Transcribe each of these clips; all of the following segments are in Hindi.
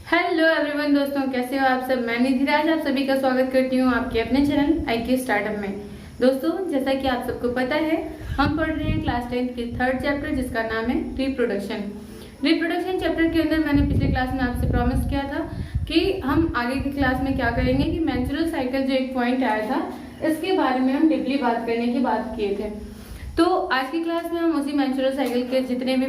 हेलो एवरीवन दोस्तों, कैसे हो आप सब। मैं निधि राज आप सभी का स्वागत करती हूँ आपके अपने चैनल IQ स्टार्टअप में। दोस्तों, जैसा कि आप सबको पता है, हम पढ़ रहे हैं क्लास 10 के थर्ड चैप्टर जिसका नाम है रिप्रोडक्शन। रिप्रोडक्शन चैप्टर के अंदर मैंने पिछले क्लास में आपसे प्रॉमिस किया था कि हम आगे की क्लास में क्या करेंगे कि मेंस्ट्रुअल साइकिल जो एक पॉइंट आया था इसके बारे में हम डीपली बात करने की बात किए थे। तो आज की क्लास में हम उसी मेंस्ट्रुअल साइकिल के जितने भी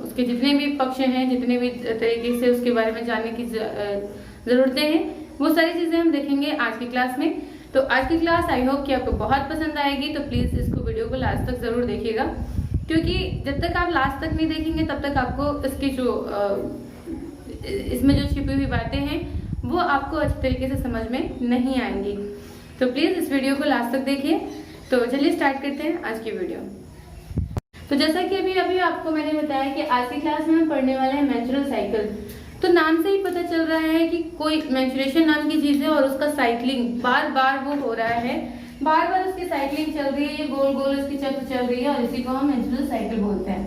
उसके जितने भी पक्ष हैं, जितने भी तरीके से उसके बारे में जानने की जरूरतें हैं, वो सारी चीजें हम देखेंगे आज की क्लास में। तो आज की क्लास आई होप कि आपको बहुत पसंद आएगी, तो प्लीज इसको वीडियो को लास्ट तक जरूर देखिएगा, क्योंकि जब तक आप लास्ट तक नहीं देखेंगे तब तक आपको इसकी जो इसमें जो छिपी हुई बातें हैं वो आपको अच्छी तरीके से समझ में नहीं आएंगी। तो प्लीज इस वीडियो को लास्ट तक देखिए। तो चलिए स्टार्ट करते हैं आज की वीडियो। तो जैसा कि अभी आपको मैंने बताया कि आज की क्लास में हम पढ़ने वाले हैं मेंस्ट्रुअल साइकिल। तो नाम से ही पता चल रहा है कि कोई मेंस्ट्रुएशन नाम की चीज है और उसका साइकिलिंग बार बार वो हो रहा है, बार बार उसकी साइकिलिंग चल रही है, ये गोल गोल उसकी चक्र चल रही है और इसी को हम मेंस्ट्रुअल साइकिल बोलते हैं।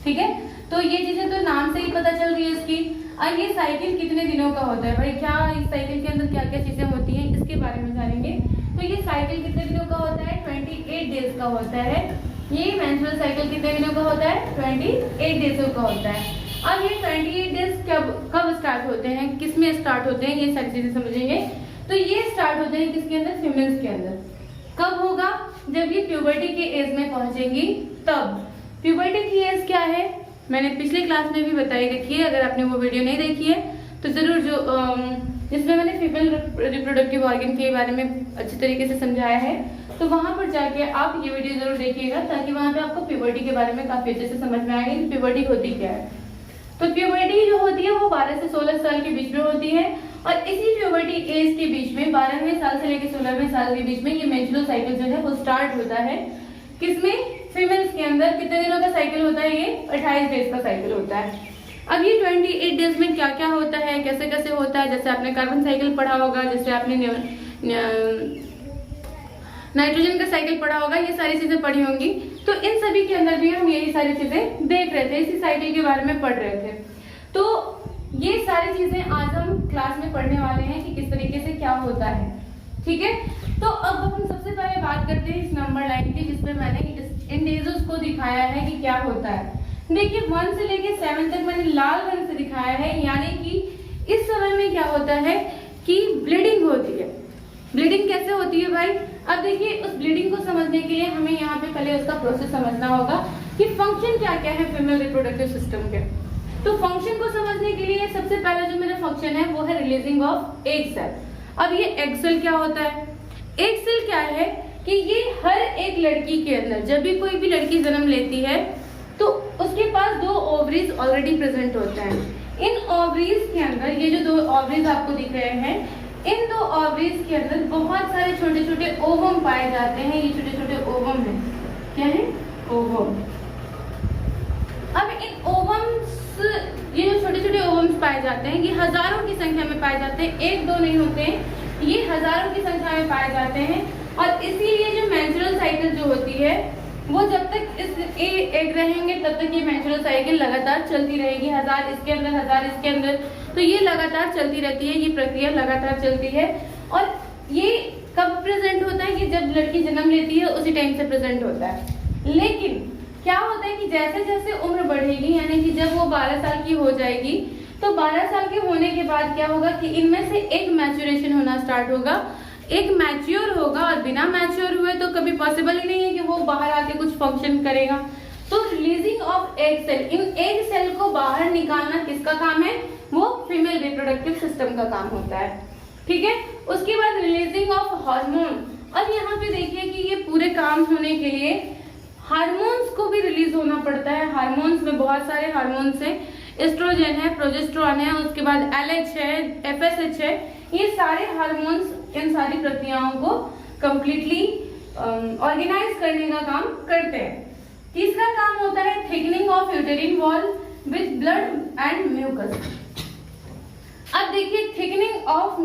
ठीक है, तो ये चीजें तो नाम से ही पता चल रही है इसकी। और ये साइकिल कितने दिनों का होता है भाई, क्या इस साइकिल के अंदर क्या क्या चीजें होती हैं इसके बारे में जानेंगे। तो ये साइकिल कितने दिनों का होता है, 28 डेज का होता है। ये मेंस्ट्रुअल साइकिल कितने दिनों का होता है, 28 डेज का होता है। अब ये 28 डेज कब स्टार्ट होते हैं, किस में स्टार्ट होते हैं, ये सारी चीजें समझेंगे। तो ये स्टार्ट होते हैं किसके अंदर, फीमेल्स के अंदर। कब होगा, जब ये प्यूबर्टी के एज में पहुंचेंगी तब। प्यूबर्टी की एज क्या है मैंने पिछले क्लास में भी बताई रखी है, अगर आपने वो वीडियो नहीं देखी है तो जरूर, जो जिसमें मैंने फीमेल रिप्रोडक्टिव ऑर्गन के बारे में अच्छी तरीके से समझाया है, तो वहां पर जाके आप ये वीडियो जरूर देखिएगा, ताकि वहां पे आपको प्यूबर्टी के बारे में काफी अच्छे से समझ में आएगी कि प्यूबर्टी होती क्या है। तो प्यूबर्टी जो होती है वो 12 से 16 साल के बीच में होती है, और इसी प्यूबर्टी एज के बीच में 12वें साल से लेकर 16वें साल के बीच में ये मेंस्ट्रुअल साइकिल जो है वो स्टार्ट होता है। किसमें, फीमेल्स के अंदर। कितने दिनों का साइकिल होता है, ये 28 डेज का साइकिल होता है। अब ये 28 डेज में क्या क्या होता है, कैसे कैसे होता है, जैसे आपने कार्बन साइकिल पढ़ा होगा, जैसे आपने नाइट्रोजन का साइकिल पढ़ा होगा, ये सारी चीजें पढ़ी होंगी। तो इन सभी के अंदर भी हम यही सारी चीजें देख रहे थे, इसी साइकिल के बारे में पढ़ रहे थे। तो ये सारी चीजें आज हम क्लास में पढ़ने वाले हैं कि किस तरीके से क्या होता है। ठीक है, तो अब हम सबसे पहले बात करते हैं इस नंबर लाइन की, जिसमें मैंने इन डेजोस को दिखाया है कि क्या होता है। देखिए 1 से लेके 7 तक मैंने लाल रंग से दिखाया है, यानी कि इस समय में क्या होता है कि ब्लीडिंग होती है। ब्लीडिंग कैसे होती है भाई, अब देखिए उस ब्लीडिंग को समझने के लिए हमें यहाँ पे पहले उसका प्रोसेस समझना होगा कि फंक्शन क्या क्या है फीमेल रिप्रोडक्टिव सिस्टम के। तो फंक्शन को समझने के लिए सबसे पहला जो मेरा फंक्शन है वो है रिलीजिंग ऑफ एग सेल। अब ये एग सेल क्या होता है, एग सेल क्या है कि ये हर एक लड़की के अंदर, जब भी कोई भी लड़की जन्म लेती है तो उसके पास 2 ओवरीज ऑलरेडी प्रेजेंट होते हैं। इन ओवरीज के अंदर, ये जो 2 ओवरीज आपको दिख रहे हैं, इन 2 ओवरीज के अंदर बहुत सारे छोटे छोटे ओवम पाए जाते हैं। ये छोटे छोटे ओवम हैं, क्या है, ओवम। अब इन ओवम्स, ये जो छोटे छोटे ओवम्स पाए जाते हैं, ये हजारों की संख्या में पाए जाते हैं, 1-2 नहीं होते हैं, ये हजारों की संख्या में पाए जाते हैं। और इसीलिए जो मेंस्ट्रुअल साइकिल जो होती है वो जब तक इस एग रहेंगे तब तक ये मेंस्ट्रुअल साइकिल लगातार चलती रहेगी, 1000 इसके अंदर, 1000 इसके अंदर, तो ये लगातार चलती रहती है, ये प्रक्रिया लगातार चलती है। और ये कब प्रेजेंट होता है कि जब लड़की जन्म लेती है उसी टाइम से प्रेजेंट होता है। लेकिन क्या होता है कि जैसे जैसे उम्र बढ़ेगी, यानी कि जब वो 12 साल की हो जाएगी, तो 12 साल के होने के बाद क्या होगा कि इनमें से एक मैच्योरेशन होना स्टार्ट होगा, एक मैच्योर होगा। और बिना मैच्योर हुए तो कभी पॉसिबल ही नहीं है कि वो बाहर आके कुछ फंक्शन करेगा। तो रिलीजिंग ऑफ एग सेल, इन एग सेल को बाहर निकालना किसका काम है, वो फीमेल रिप्रोडक्टिव सिस्टम का काम होता है। ठीक है, उसके बाद रिलीजिंग ऑफ हार्मोन। अब यहाँ पे देखिए कि ये पूरे काम होने के लिए हार्मोन्स को भी रिलीज होना पड़ता है। हार्मोन्स में बहुत सारे हार्मोन्स हैं, एस्ट्रोजन है, प्रोजेस्टेरोन है, उसके बाद LH है, FSH है, ये सारे हार्मोन्स इन सारी प्रक्रियाओं को कंप्लीटली ऑर्गेनाइज करने का काम करते हैं। तीसरा काम होता है thickening of uterine wall with blood and mucus. अब देखिए थिकनिंग ऑफ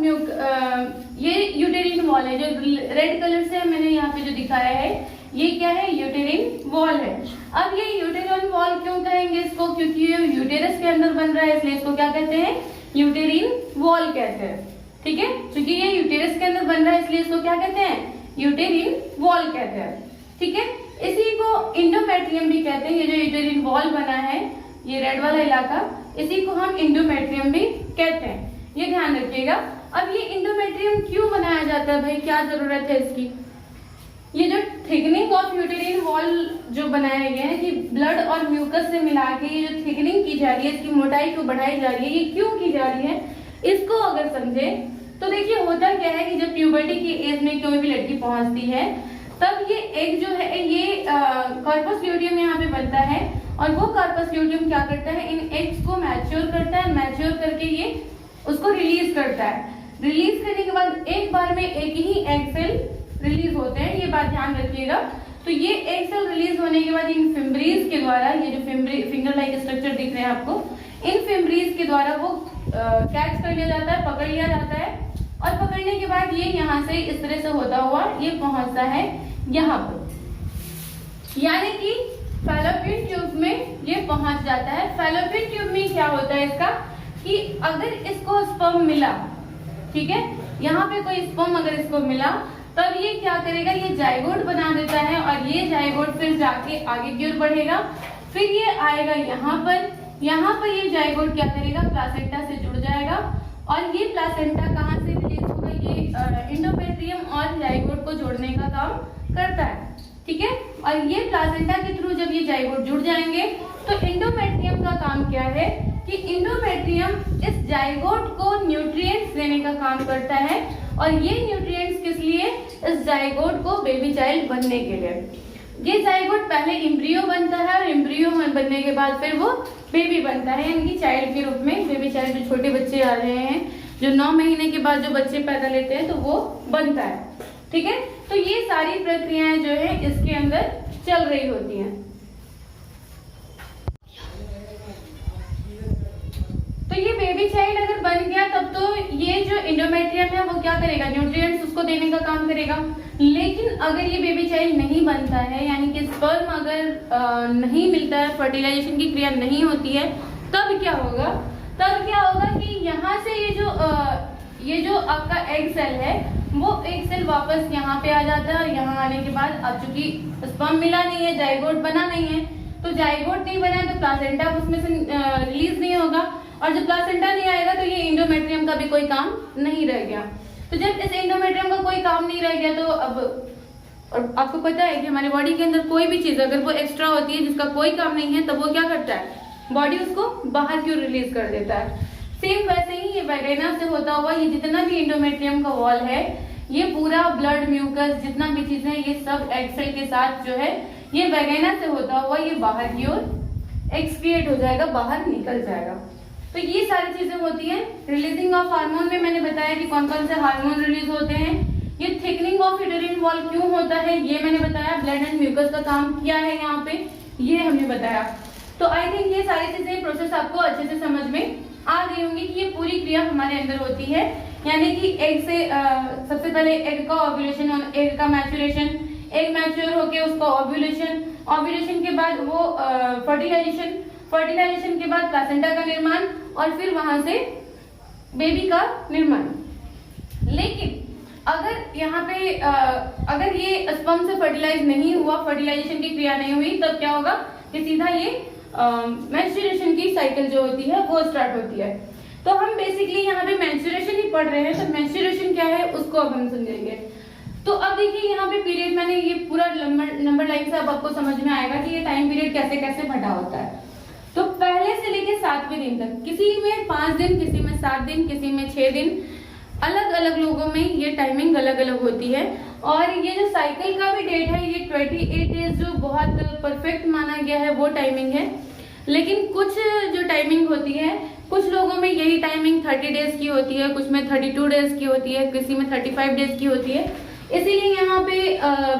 ये यूटेरिन वॉल है, जो रेड कलर से मैंने यहाँ पे जो दिखाया है, ये क्या है, यूटेरिन वॉल है। अब ये यूटेरिन वॉल क्यों कहेंगे इसको, क्योंकि ये यूटेरस के अंदर बन रहा है, इसलिए इसको क्या कहते हैं, यूटेरिन वॉल कहते हैं। ठीक है, क्योंकि ये यूटेरस के अंदर बन रहा है इसलिए इसको क्या कहते हैं, यूटेरिन वॉल कहते हैं। ठीक है, इसी को इंडोमेट्रियम भी कहते हैं। ये जो यूटेरिन वॉल बना है, ये रेड वाला इलाका, इसी को हम इंडोमेट्रियम भी कहते हैं, ये ध्यान रखिएगा। अब ये इंडोमेट्रियम क्यों बनाया जाता है भाई, क्या जरूरत है इसकी? ये जो थिकनिंग ऑफ यूटेरिन वॉल जो बनाया गया है कि ब्लड और म्यूकस से मिला के ये जो थिकनिंग की जा रही है, इसकी मोटाई को बढ़ाई जा रही है, ये क्यों की जा रही है, इसको अगर समझे तो देखिए होता क्या है कि जब प्यूबर्टी की एज में कोई भी लड़की पहुंचती है तब ये एग जो है ये कार्पस ल्यूटियम यहाँ पे बनता है और वो कार्पस ल्यूटियम क्या करता है, इन एग्स को मैच्योर करता है, मैच्योर करके ये उसको रिलीज करता है। रिलीज करने के बाद एक बार में एक ही एग सेल रिलीज होते हैं, ये बात ध्यान रखिएगा। तो ये एग सेल रिलीज होने के बाद इन फिम्ब्रीज के द्वारा, ये जो फिंगर लाइक स्ट्रक्चर दिख रहे हैं आपको, इन फिम्ब्रीज के द्वारा वो कैच कर लिया जाता है, पकड़ लिया जाता है और पकड़ने के बाद ये यहाँ से इस तरह से होता हुआ ये पहुंचता है यहाँ पर, यानी कि फैलोपियन ट्यूब में ये पहुंच जाता है। फैलोपियन ट्यूब में क्या होता है इसका कि अगर इसको स्पर्म मिला, ठीक है, यहाँ पे कोई स्पर्म अगर इसको मिला तब ये क्या करेगा, ये जाइगोट बना देता है और ये जाइगोट फिर जाके आगे की ओर बढ़ेगा, फिर ये आएगा यहाँ पर ये जाइगोट क्या करेगा, प्लासेंटा से जुड़ जाएगा और ये प्लासेंटा कहाँ से रिलीज होगा, ये इंडोमेट्रियम और जाइगोट को जोड़ने का काम करता है। ठीक है, और ये प्लासेंटा के थ्रू जब ये जाइगोट जुड़ जाएंगे तो इंडोमेट्रियम का काम क्या है कि इंडोमेट्रियम इस जाइगोट को न्यूट्रिएंट्स देने का काम करता है और ये न्यूट्रिएंट्स किस लिए, इस जाइगोट को बेबी चाइल्ड बनने के लिए। ये जाइगोट पहले एम्ब्रियो बनता है और एम्ब्रियो बनने के बाद फिर वो बेबी बनता है, यानी कि चाइल्ड के रूप में बेबी चाइल्ड, जो छोटे बच्चे आ रहे हैं जो 9 महीने के बाद जो बच्चे पैदा लेते हैं तो वो बनता है। ठीक है, तो ये सारी प्रक्रियाएं जो है इसके अंदर चल रही होती हैं। तो ये बेबी चाइल्ड अगर बन गया तब तो ये जो इंडोमेट्रियम है वो क्या करेगा, न्यूट्रिएंट्स उसको देने का काम करेगा। लेकिन अगर ये बेबी चाइल्ड नहीं बनता है, यानी कि स्पर्म अगर नहीं मिलता है, फर्टिलाइजेशन की क्रिया नहीं होती है, तब क्या होगा, कि यहाँ से ये जो आपका एग सेल है वो एग सेल वापस यहाँ पे आ जाता है और यहाँ आने के बाद अब चूंकि स्पर्म मिला नहीं है, जाइगोट बना नहीं है, तो जाइगोट नहीं बना तो प्लासेंटा उसमें से रिलीज नहीं होगा और जब प्लासेंटा नहीं आएगा तो ये इंडोमेट्रियम का भी कोई काम नहीं रह गया। तो जब इस इंडोमेट्रियम का कोई काम नहीं रह गया तो अब, और आपको पता है कि हमारे बॉडी के अंदर कोई भी चीज अगर वो एक्स्ट्रा होती है जिसका कोई काम नहीं है तब वो क्या करता है, बॉडी उसको बाहर की ओर रिलीज कर देता है। सेम वैसे ही ये वैगिना से होता हुआ ये जितना भी इंडोमेट्रियम का वॉल है, ये पूरा ब्लड म्यूकस जितना भी चीजें ये सब एग सेल के साथ जो है ये वैगिना से होता हुआ ये बाहर की ओर एक्सक्रिएट हो जाएगा, बाहर निकल जाएगा। तो ये सारी चीजें होती हैं। रिलीजिंग ऑफ हार्मोन में मैंने बताया कि कौन कौन से हार्मोन रिलीज होते हैं। ये थिकनिंग ऑफ यूटेरिन वॉल क्यों होता है ये मैंने बताया। ब्लड एंड म्यूकस का काम क्या है यहाँ पे ये हमने बताया। तो आई थिंक ये सारी चीजें प्रोसेस आपको अच्छे से समझ में आ गई होंगी कि ये पूरी क्रिया हमारे अंदर होती है, यानी कि एग से सबसे पहले एग का ओव्यूलेशन और एग का मैच्योरेशन, एग मैच्योर होके उसका ओव्यूलेशन, ओव्यूलेशन के बाद वो फर्टिलाइजेशन, फर्टिलाइजेशन के बाद प्लासेंटा का निर्माण और फिर वहां से बेबी का निर्माण। लेकिन अगर यहाँ पे अगर ये स्पर्म से फर्टिलाइज नहीं हुआ, फर्टिलाइजेशन की क्रिया नहीं हुई, तब क्या होगा कि सीधा ये मेंस्ट्रुएशन की साइकिल जो होती है वो स्टार्ट होती है। तो हम बेसिकली यहाँ पे मेंस्ट्रुएशन ही पढ़ रहे हैं, तो मेंस्ट्रुएशन क्या है उसको अब हम समझेंगे। तो अब देखिए यहाँ पे पीरियड मैंने ये पूरा नंबर लाइन से अब आपको समझ में आएगा कि ये टाइम पीरियड कैसे कैसे बटा होता है। तो पहले से लेके 7वें दिन तक, किसी में 5 दिन, किसी में 7 दिन, किसी में 6 दिन, अलग अलग लोगों में ये टाइमिंग अलग अलग होती है। और ये जो साइकिल का भी डेट है ये 28 डेज जो बहुत परफेक्ट माना गया है वो टाइमिंग है। लेकिन कुछ जो टाइमिंग होती है, कुछ लोगों में यही टाइमिंग 30 डेज की होती है, कुछ में 32 डेज की होती है, किसी में 35 डेज की होती है। इसीलिए यहाँ पे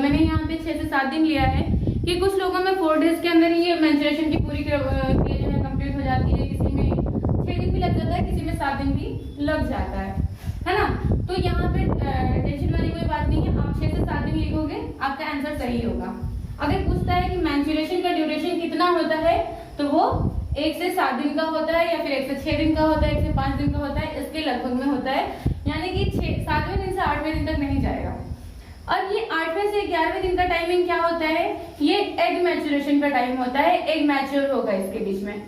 मैंने यहाँ पे 6 से 7 दिन लिया है कि कुछ लोगों में 4 डेज के अंदर ही ये मेंस्ट्रुएशन की पूरी क्रिया जो है कंप्लीट हो जाती है, किसी में 6 दिन भी लग जाता है, किसी में 7 दिन भी लग जाता है ना। तो यहाँ पे टेंशन वाली कोई बात नहीं है, आप 6 से 7 दिन लिखोगे आपका आंसर सही होगा। अगर पूछता है कि मेंस्ट्रुएशन का ड्यूरेशन कितना होता है तो वो 1 से 7 दिन का होता है, या फिर 1 से 6 दिन का होता है, 1 से 5 दिन का होता है, इसके लगभग में होता है, यानी कि 7वें दिन से 8वें दिन तक नहीं जाएगा। और ये 8वें से 11वें दिन का टाइमिंग क्या होता है, ये एग मैच्योरेशन का टाइम होता है, एग मैच्योर होगा इसके बीच में,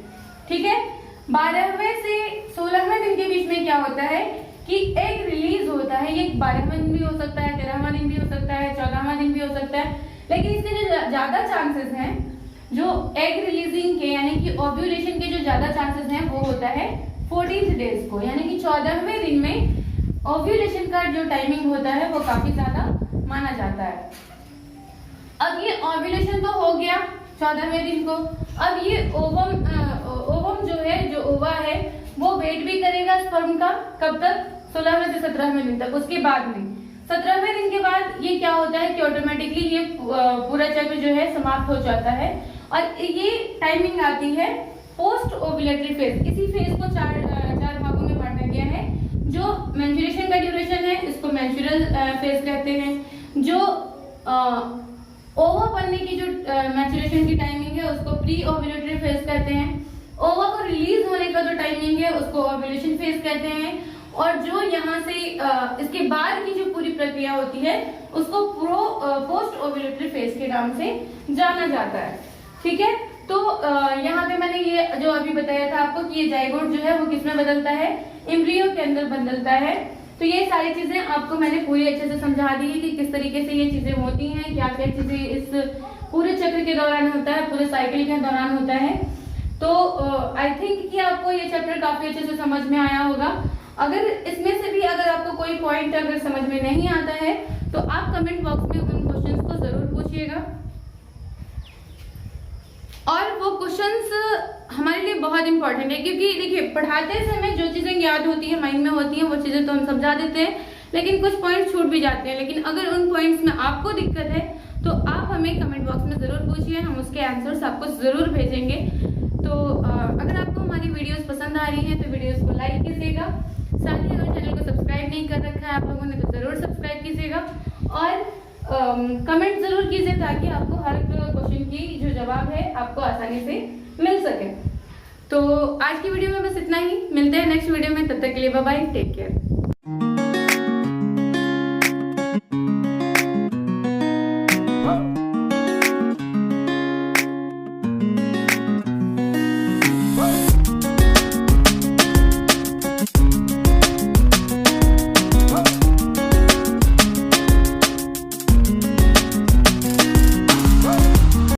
ठीक है। 12वें से 16वें दिन के बीच में क्या होता है कि एग रिलीज होता है, ये 12वां दिन भी हो सकता है, 13वां दिन भी हो सकता है, 14वां दिन भी हो सकता है, लेकिन इसके जो ज्यादा चांसेस हैं, जो एग रिलीजिंग के यानी कि ओव्यूलेशन के जो ज्यादा चांसेस हैं वो होता है 14th डेज को, यानी कि 14वें दिन में ओव्यूलेशन का जो टाइमिंग होता है वो काफी ज्यादा माना जाता है। अब ये ओव्यूलेशन तो हो गया 14वें दिन को। अब ये ओवम जो है, जो ओवा है, वो वेट भी करेगा स्पर्म का, कब तक, 16वें से 17वें दिन तक। उसके बाद में 17वें दिन के बाद ये क्या होता है कि ऑटोमेटिकली ये पूरा चक्र जो है समाप्त हो जाता है, और ये टाइमिंग आती है पोस्ट ओव्यूलेटरी फेज। इसी फेज को चार भागों में बांटा गया है। जो मेंस्ट्रुएशन का ड्यूरेशन है इसको मेंस्ट्रुअल फेज कहते हैं। जो ओवा बनने की जो मैच्योरेशन की टाइमिंग है उसको प्री ओव्यूलेटरी फेज कहते हैं। ओवा को रिलीज होने का जो टाइमिंग है उसको ओव्यूलेशन फेज कहते हैं। और जो यहाँ से इसके बाद की जो पूरी प्रक्रिया होती है उसको पोस्ट ओव्यूलेटरी फेज के नाम से जाना जाता है, ठीक है। तो यहाँ पे मैंने ये जो अभी बताया था आपको कि ये जाइगोट जो है वो किसमें बदलता है, एम्ब्रियो के अंदर बदलता है। तो ये सारी चीजें आपको मैंने पूरी अच्छे से समझा दी है कि किस तरीके से ये चीजें होती हैं, क्या क्या चीजें इस पूरे चक्र के दौरान होता है, पूरे साइकिल के दौरान होता है। तो आई थिंक कि आपको ये चैप्टर काफी अच्छे से समझ में आया होगा। अगर इसमें से भी अगर आपको कोई पॉइंट अगर समझ में नहीं आता है तो आप कमेंट बॉक्स में उन क्वेश्चंस को जरूर पूछिएगा। और वो क्वेश्चंस हमारे लिए बहुत इंपॉर्टेंट है, क्योंकि देखिए पढ़ाते समय जो चीजें याद होती है, माइंड में होती हैं, वो चीजें तो हम समझा देते हैं, लेकिन कुछ पॉइंट्स छूट भी जाते हैं। लेकिन अगर उन पॉइंट्स में आपको दिक्कत है तो आप हमें कमेंट बॉक्स में जरूर पूछिए, हम उसके आंसर्स आपको जरूर भेजेंगे। तो अगर आपको हमारी वीडियोस पसंद आ रही हैं तो वीडियोस को लाइक कीजिएगा। साथ ही अगर चैनल को सब्सक्राइब नहीं कर रखा है आप लोगों ने तो जरूर सब्सक्राइब कीजिएगा, और कमेंट जरूर कीजिए ताकि आपको हर क्वेश्चन की जो जवाब है आपको आसानी से मिल सके। तो आज की वीडियो में बस इतना ही, मिलते हैं नेक्स्ट वीडियो में, तब तक के लिए बाय बाय, टेक केयर।